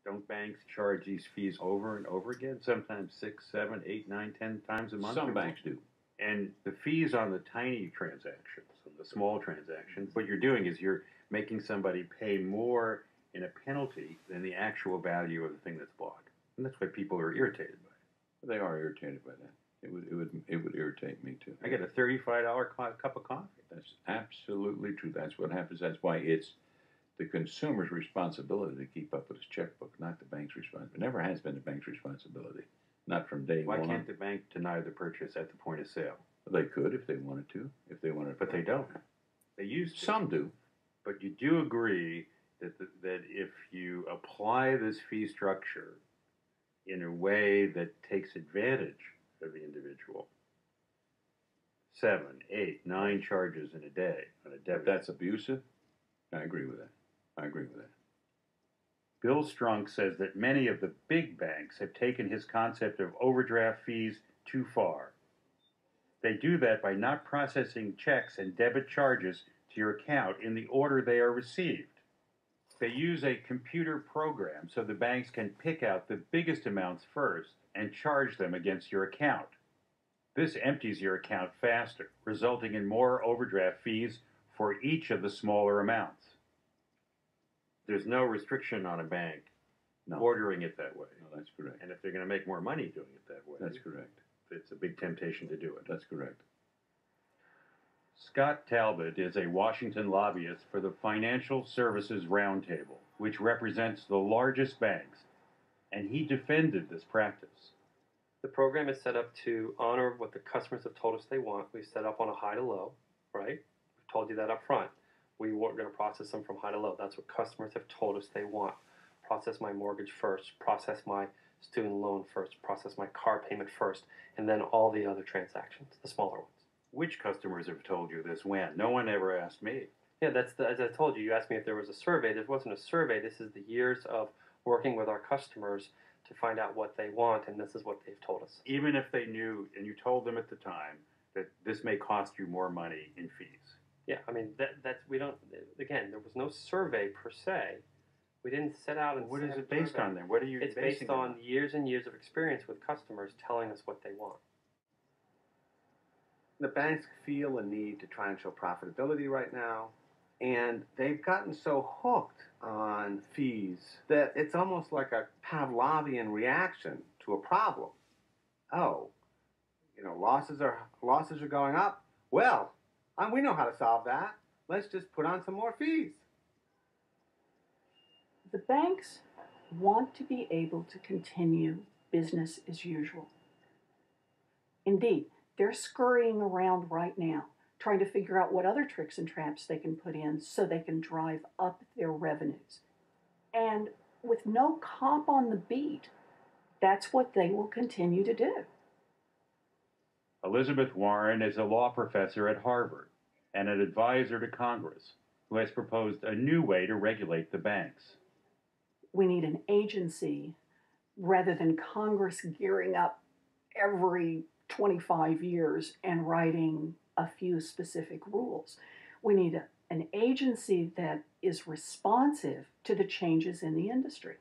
Don't banks charge these fees over and over again? Sometimes 6, 7, 8, 9, 10 times a month? Some banks do. And the fees on the tiny transactions, on the small transactions, what you're doing is you're making somebody pay more in a penalty than the actual value of the thing that's bought. And that's why people are irritated by it. They are irritated by that. It would irritate me too. I get a $35 cup of coffee. That's absolutely true. That's what happens. That's why it's the consumer's responsibility to keep up with his checkbook, not the bank's responsibility. It never has been the bank's responsibility. Not from day one. Why can't the bank deny the purchase at the point of sale? They could if they wanted to. If they wanted, but they don't. They used to. Some do. But you do agree that if you apply this fee structure in a way that takes advantage of the individual, 7, 8, 9 charges in a day on a debit. If that's abusive, I agree with that. I agree with that. Bill Strunk says that many of the big banks have taken his concept of overdraft fees too far. They do that by not processing checks and debit charges to your account in the order they are received. They use a computer program so the banks can pick out the biggest amounts first and charge them against your account. This empties your account faster, resulting in more overdraft fees for each of the smaller amounts. There's no restriction on a bank ordering it that way. No, that's correct. And if they're going to make more money doing it that way, that's correct. It's a big temptation to do it. That's correct. Scott Talbot is a Washington lobbyist for the Financial Services Roundtable, which represents the largest banks, and he defended this practice. The program is set up to honor what the customers have told us they want. We've set up on a high to low, right? We've told you that up front. We weren't going to process them from high to low. That's what customers have told us they want. Process my mortgage first, process my student loan first, process my car payment first, and then all the other transactions, the smaller ones. Which customers have told you this when? No one ever asked me. Yeah, as I told you, you asked me if there was a survey. There wasn't a survey. This is the years of working with our customers to find out what they want, and this is what they've told us. Even if they knew, and you told them at the time, that this may cost you more money in fees. Yeah, I mean, we don't, again, there was no survey per se. We didn't set out and... What is it based on then? What are you basing it on? It's based on years and years of experience with customers telling us what they want. The banks feel a need to try and show profitability right now, and they've gotten so hooked on fees that it's almost like a Pavlovian reaction to a problem. Oh, losses are going up. Well, we know how to solve that. Let's just put on some more fees. The banks want to be able to continue business as usual. Indeed, they're scurrying around right now, trying to figure out what other tricks and traps they can put in so they can drive up their revenues. And with no cop on the beat, that's what they will continue to do. Elizabeth Warren is a law professor at Harvard and an advisor to Congress who has proposed a new way to regulate the banks. We need an agency rather than Congress gearing up every 25 years and writing a few specific rules. We need an agency that is responsive to the changes in the industry.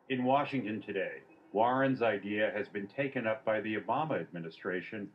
In Washington today, Warren's idea has been taken up by the Obama administration